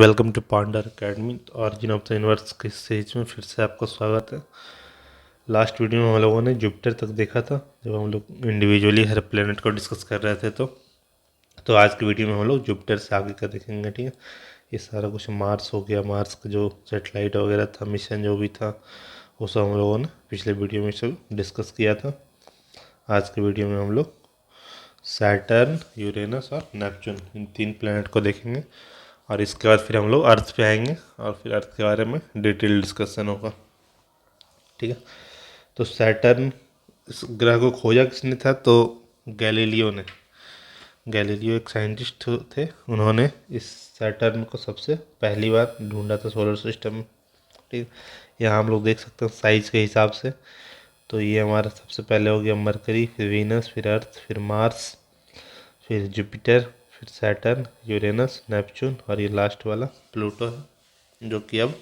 Welcome to Pandar academy. Origin of the universe के series में फिर से आपका स्वागत है। लास्ट वीडियो में हम लोगों ने जुपिटर तक देखा था, जब हम लोग इंडिविजुअली हर प्लेनेट को डिस्कस कर रहे थे। तो आज की वीडियो में हम लोग जुपिटर से आगे का देखेंगे। ठीक है, ये सारा कुछ मार्स हो गया, मार्स का जो सेटेलाइट वगैरह था, मिशन जो भी था, वो सब हम लोगों ने पिछले वीडियो में सब डिस्कस किया था। आज की वीडियो में हम लोग सैटर्न, यूरेनस और नेपच्यून, इन 3 प्लेनेट को देखेंगे और इसके बाद फिर हम लोग अर्थ पे आएंगे और फिर अर्थ के बारे में डिटेल डिस्कशन होगा। ठीक है, तो सैटर्न, इस ग्रह को खोजा किसने था? तो गैलीलियो ने। गैलीलियो एक साइंटिस्ट थे, उन्होंने इस सैटर्न को सबसे पहली बार ढूंढा था सोलर सिस्टम में। ठीक है, यहाँ हम लोग देख सकते हैं साइज के हिसाब से। तो ये हमारा सबसे पहले हो गया मरकरी, फिर वीनस, फिर अर्थ, फिर मार्स, फिर जुपिटर, फिर सैटर्न, यूरेनस, नेपच्यून और ये लास्ट वाला प्लूटो है, जो कि अब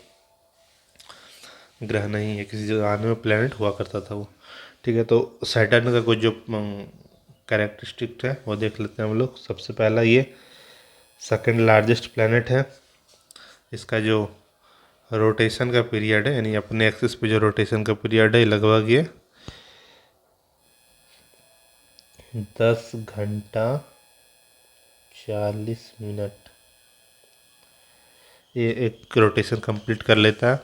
ग्रह नहीं है, किसी जमाने में प्लेनेट हुआ करता था वो। ठीक है, तो सैटर्न का कुछ जो कैरेक्टरिस्टिक है वो देख लेते हैं हम लोग। सबसे पहला, ये सेकंड लार्जेस्ट प्लेनेट है। इसका जो रोटेशन का पीरियड है, यानी अपने एक्सिस पे जो रोटेशन का पीरियड है, लगभग ये 10 घंटा 40 मिनट ये एक रोटेशन कंप्लीट कर लेता है।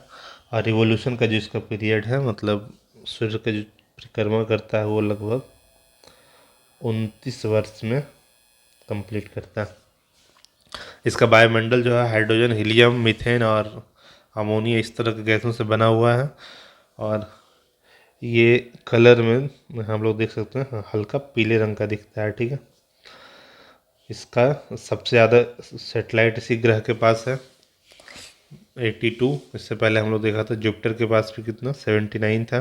और रिवोल्यूशन का जो इसका पीरियड है, मतलब सूर्य का जो परिक्रमा करता है, वो लगभग 29 वर्ष में कंप्लीट करता है। इसका वायुमंडल जो है हाइड्रोजन, हीलियम, मीथेन और अमोनिया, इस तरह के गैसों से बना हुआ है। और ये कलर में हम लोग देख सकते हैं हल्का पीले रंग का दिखता है। ठीक है, इसका सबसे ज़्यादा सेटेलाइट इसी ग्रह के पास है, 82। इससे पहले हम लोग देखा था जुपिटर के पास भी कितना, 79 था,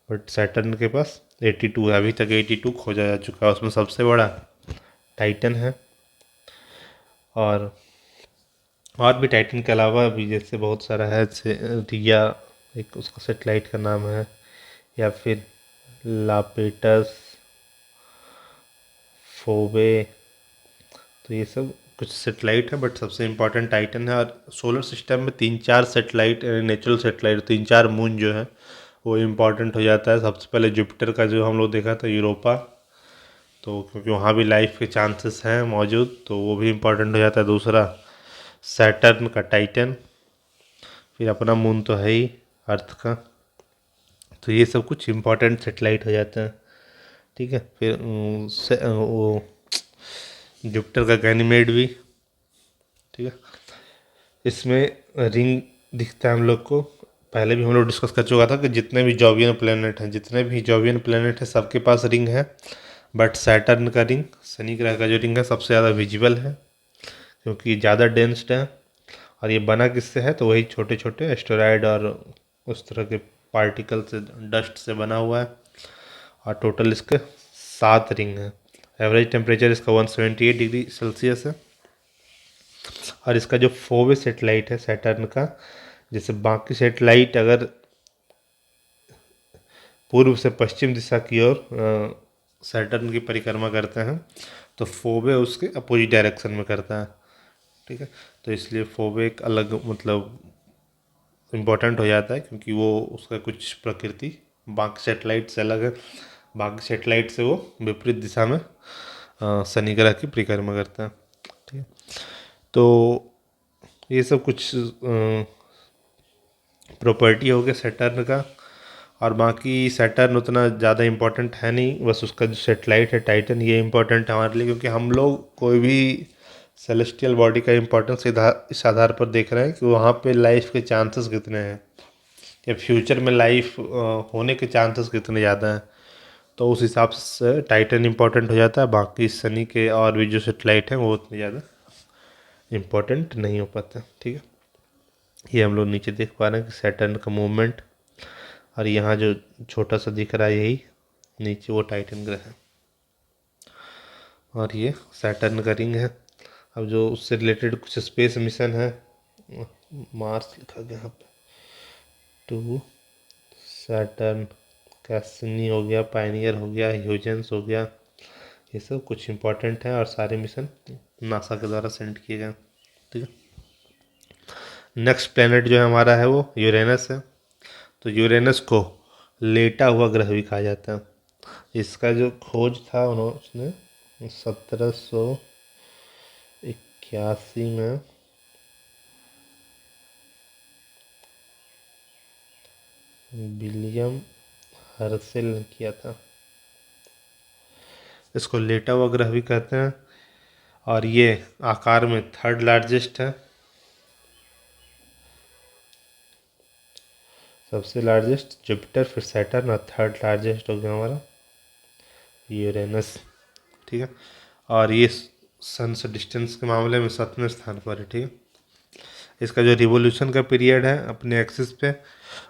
बट सैटर्न के पास 82 है। अभी तक 82 खोजा जा चुका है। उसमें सबसे बड़ा टाइटन है। और भी टाइटन के अलावा भी जैसे बहुत सारा है, जैसे रिया, एक उसका सेटेलाइट का नाम है, या फिर लापेटस, फोबे। तो ये सब कुछ सेटेलाइट है, बट सबसे इम्पोर्टेंट टाइटन है। और सोलर सिस्टम में 3-4 सेटेलाइट, नेचुरल सेटेलाइट, 3-4 मून जो है वो इम्पोर्टेंट हो जाता है। सबसे पहले जुपिटर का जो हम लोग देखा था, यूरोपा, तो क्योंकि वहाँ भी लाइफ के चांसेस हैं मौजूद, तो वो भी इम्पोर्टेंट हो जाता है। दूसरा सैटर्न का टाइटन, फिर अपना मून तो है ही अर्थ का। तो ये सब कुछ इम्पोर्टेंट सेटेलाइट हो जाते हैं। ठीक है, फिर वो जुपिटर का गैनीमेड भी। ठीक है, इसमें रिंग दिखता है हम लोग को। पहले भी हम लोग डिस्कस कर चुका था कि जितने भी जॉवियन प्लेनेट हैं सबके पास रिंग है। बट सैटर्न का रिंग, शनि ग्रह का जो रिंग है, सबसे ज़्यादा विजिबल है, क्योंकि ज़्यादा डेंस्ड है। और ये बना किससे है? तो वही छोटे छोटे एस्टेरॉयड और उस तरह के पार्टिकल से, डस्ट से बना हुआ है। और टोटल इसके 7 रिंग है। एवरेज टेम्परेचर इसका 178 डिग्री सेल्सियस है। और इसका जो फोवे सेटेलाइट है सैटर्न का, जैसे बाकी सेटेलाइट अगर पूर्व से पश्चिम दिशा की ओर सैटर्न की परिक्रमा करते हैं, तो फोबे उसके अपोजिट डायरेक्शन में करता है। ठीक है, तो इसलिए फोबे एक अलग, मतलब इम्पोर्टेंट हो जाता है, क्योंकि वो उसका कुछ प्रकृति बाकी सेटेलाइट से अलग है। बाकी सेटेलाइट से वो विपरीत दिशा में शनि ग्रह की परिक्रमा करता है। ठीक है, तो ये सब कुछ प्रॉपर्टी हो गया सैटर्न का। और बाकी सैटर्न उतना ज़्यादा इम्पोर्टेंट है नहीं, बस उसका जो सेटेलाइट है टाइटन, ये इम्पोर्टेंट है हमारे लिए, क्योंकि हम लोग कोई भी सेलेस्टियल बॉडी का इम्पोर्टेंस इस आधार पर देख रहे हैं कि वहाँ पे लाइफ के चांसेस कितने हैं, या फ्यूचर में लाइफ होने के चांसेस कितने ज़्यादा हैं। तो उस हिसाब से टाइटन इम्पोर्टेंट हो जाता है। बाकी शनि के और भी जो सेटेलाइट हैं वो उतने ज़्यादा इम्पोर्टेंट नहीं हो पाता। ठीक है, ये हम लोग नीचे देख पा रहे हैं कि सैटर्न का मूवमेंट। और यहाँ जो छोटा सा दिख रहा है, यही नीचे वो टाइटन ग्रह है। और ये सैटर्न का रिंग है। अब जो उससे रिलेटेड कुछ स्पेस मिशन है, मार्स लिखा गया यहाँ पे, टू सैटर्न, कैसनी हो गया, पायनियर हो गया, ह्यूजेंस हो गया, ये सब कुछ इम्पोर्टेंट है और सारे मिशन नासा के द्वारा सेंड किए गए। ठीक है, नेक्स्ट प्लेनेट जो है हमारा है वो यूरेनस है। तो यूरेनस को लेटा हुआ ग्रह भी कहा जाता है। इसका जो खोज था उन्होंने 1781 में विलियम हर्सेल ने किया था। इसको लेटा हुआ ग्रह भी कहते हैं और ये आकार में थर्ड लार्जेस्ट है। सबसे लार्जेस्ट जुपिटर, फिर सैटर्न और थर्ड लार्जेस्ट हो गया हमारा यूरेनस। ठीक है, और ये सन से डिस्टेंस के मामले में 7वें स्थान पर है। ठीक है, इसका जो रिवोल्यूशन का पीरियड है अपने एक्सिस पे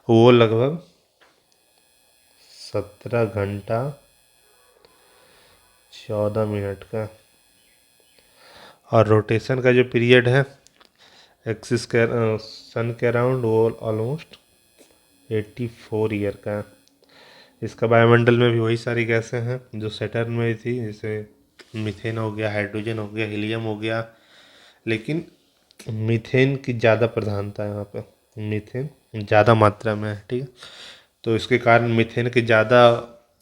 वो लगभग 17 घंटा 14 मिनट का, और रोटेशन का जो पीरियड है एक्सिस के सन के अराउंड वो ऑलमोस्ट 84 ईयर का है। इसका वायुमंडल में भी वही सारी गैसें हैं जो सैटर्न में थी, जैसे मीथेन हो गया, हाइड्रोजन हो गया, हीलियम हो गया, लेकिन मीथेन की ज़्यादा प्रधानता है यहाँ पे। मीथेन ज़्यादा मात्रा में है। ठीक है, तो इसके कारण मीथेन की ज़्यादा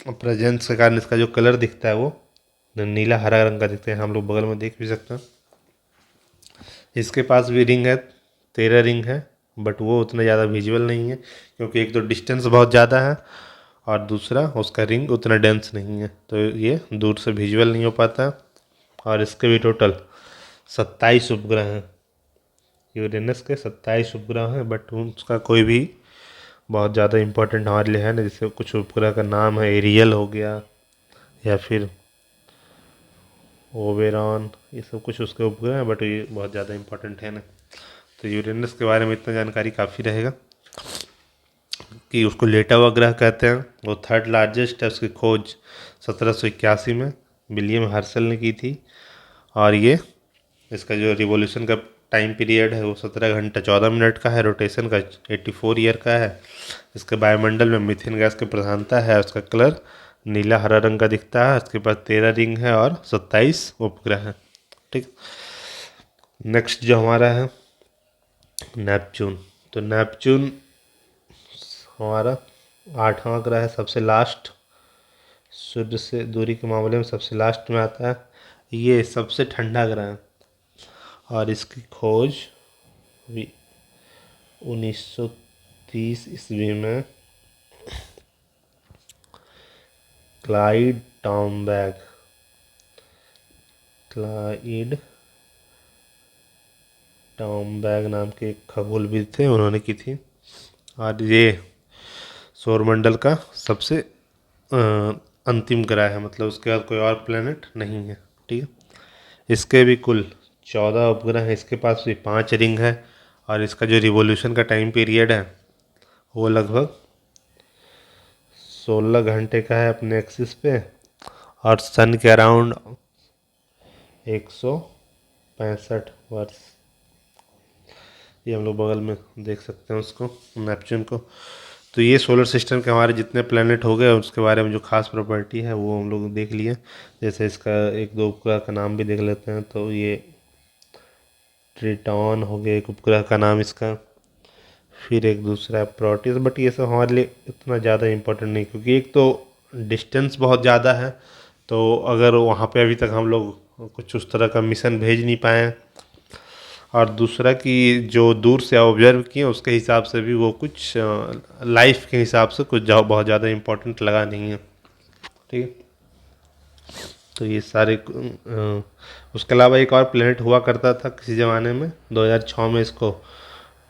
प्रेजेंस के कारण इसका जो कलर दिखता है वो नीला हरा रंग का दिखता है। हम लोग बगल में देख भी सकते हैं। इसके पास भी रिंग है, 13 रिंग है, बट वो उतना ज़्यादा विजुअल नहीं है क्योंकि एक तो डिस्टेंस बहुत ज़्यादा है और दूसरा उसका रिंग उतना डेंस नहीं है, तो ये दूर से विजुअल नहीं हो पाता। और इसके भी टोटल 27 उपग्रह हैं। यूरेनस के 27 उपग्रह हैं, बट उसका कोई भी बहुत ज़्यादा इम्पोर्टेंट हमारे लिए है ना। जैसे कुछ उपग्रह का नाम है एरियल हो गया या फिर ओबेरॉन, ये सब कुछ उसके उपग्रह हैं, बट ये बहुत ज़्यादा इम्पोर्टेंट है ना। तो यूरेनस के बारे में इतना जानकारी काफ़ी रहेगा कि उसको लेटा हुआ ग्रह कहते हैं। वो थर्ड लार्जेस्ट है। उसकी खोज 1781 में विलियम हर्सल ने की थी, और ये इसका जो रिवॉल्यूशन का टाइम पीरियड है वो 17 घंटा 14 मिनट का है। रोटेशन का 84 ईयर का है। इसके वायुमंडल में मीथेन गैस की प्रधानता है। उसका कलर नीला हरा रंग का दिखता है। उसके पास 13 रिंग है और 27 उपग्रह है। ठीक, नेक्स्ट जो हमारा है नेपच्यून। तो नेपच्यून हमारा 8वां ग्रह है, सबसे लास्ट, सूर्य से दूरी के मामले में सबसे लास्ट में आता है। ये सबसे ठंडा ग्रह है और इसकी खोज भी 1930 ईस्वी में क्लाइड टॉम्बैग नाम के एक खगोलविद थे, उन्होंने की थी। और ये सौरमंडल का सबसे अंतिम ग्रह है, मतलब उसके बाद कोई और प्लेनेट नहीं है। ठीक है, इसके भी कुल 14 उपग्रह हैं। इसके पास भी 5 रिंग है और इसका जो रिवॉल्यूशन का टाइम पीरियड है वो लगभग 16 घंटे का है अपने एक्सिस पे, और सन के अराउंड 165 वर्ष। ये हम लोग बगल में देख सकते हैं उसको, नेपच्यून को। तो ये सोलर सिस्टम के हमारे जितने प्लेनेट हो गए उसके बारे में जो खास प्रॉपर्टी है वो हम लोग देख लिए। जैसे इसका एक दो उपग्रह का नाम भी देख लेते हैं। तो ये ट्रिटॉन हो गया एक उपग्रह का नाम इसका, फिर एक दूसरा है प्रोटियस, बट ये सब हमारे लिए इतना ज़्यादा इम्पोर्टेंट नहीं क्योंकि एक तो डिस्टेंस बहुत ज़्यादा है। तो अगर वहाँ पे अभी तक हम लोग कुछ उस तरह का मिशन भेज नहीं पाए हैं, और दूसरा कि जो दूर से ऑब्जर्व किए उसके हिसाब से भी वो कुछ लाइफ के हिसाब से कुछ बहुत ज़्यादा इम्पोर्टेंट लगा नहीं है। ठीक है, तो ये सारे उसके अलावा एक और प्लेनेट हुआ करता था किसी ज़माने में, 2006 में इसको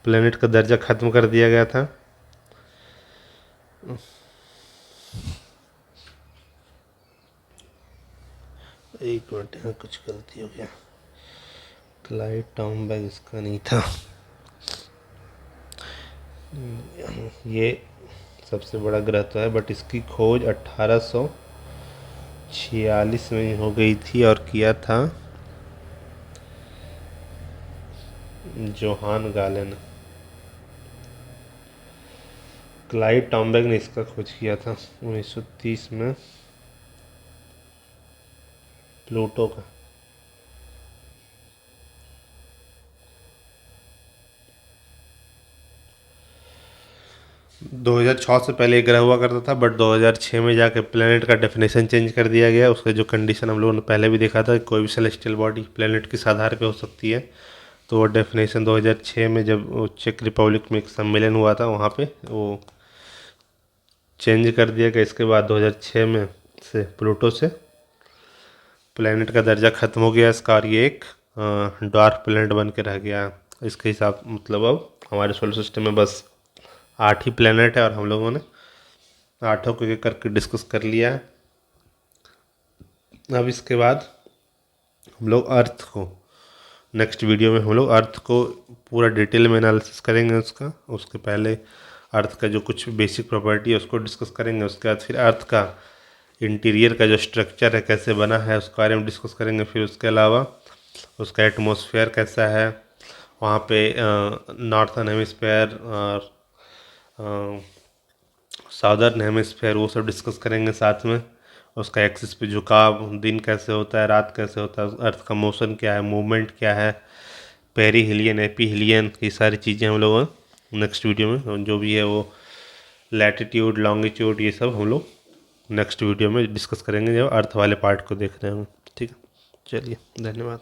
प्लेनेट का दर्जा ख़त्म कर दिया गया था। एक मिनट, यहाँ कुछ गलती हो गया। क्लाइड टॉम्बैग इसका नहीं था। ये सबसे बड़ा ग्रह तो है, बट इसकी खोज 1846 में हो गई थी और किया था जोहान गालन। क्लाइड टॉम्बैग ने इसका खोज किया था 1930 में प्लूटो का। 2006 से पहले एक ग्रह हुआ करता था, बट 2006 में जाके प्लेनेट का डेफिनेशन चेंज कर दिया गया। उसका जो कंडीशन हम लोगों ने पहले भी देखा था, कोई भी सेलेस्टियल बॉडी प्लेनेट किस आधार पे हो सकती है, तो वो डेफिनेशन 2006 में जब वो चेक रिपब्लिक में एक सम्मेलन हुआ था वहाँ पे वो चेंज कर दिया गया। इसके बाद 2006 में से प्लूटो से प्लेनेट का दर्जा ख़त्म हो गया इसका, और ये एक डार्क प्लेनेट बन के रह गया। इसके हिसाब मतलब अब हमारे सोलर सिस्टम में बस 8 ही प्लेनेट है, और हम लोगों ने 8 को एक करके डिस्कस कर लिया है। अब इसके बाद हम लोग अर्थ को नेक्स्ट वीडियो में हम लोग अर्थ को पूरा डिटेल में एनालिसिस करेंगे उसका। उसके पहले अर्थ का जो कुछ बेसिक प्रॉपर्टी है उसको डिस्कस करेंगे। उसके बाद फिर अर्थ का इंटीरियर का जो स्ट्रक्चर है कैसे बना है उसके बारे में डिस्कस करेंगे। फिर उसके अलावा उसका एटमॉस्फेयर कैसा है, वहाँ पे नॉर्थन हेमिस्फेयर और साउदर्न हेमिस्फेयर, वो सब डिस्कस करेंगे साथ में। उसका एक्सिस पे झुकाव, दिन कैसे होता है, रात कैसे होता है, अर्थ का मोशन क्या है, मूवमेंट क्या है, पेरी हिलियन, एपी हिलियन, ये सारी चीज़ें हम लोग नेक्स्ट वीडियो में जो भी है वो लैटिट्यूड, लॉन्गिट्यूड, ये सब हम लोग नेक्स्ट वीडियो में डिस्कस करेंगे जब अर्थ वाले पार्ट को देख रहे हैं। ठीक है, चलिए, धन्यवाद।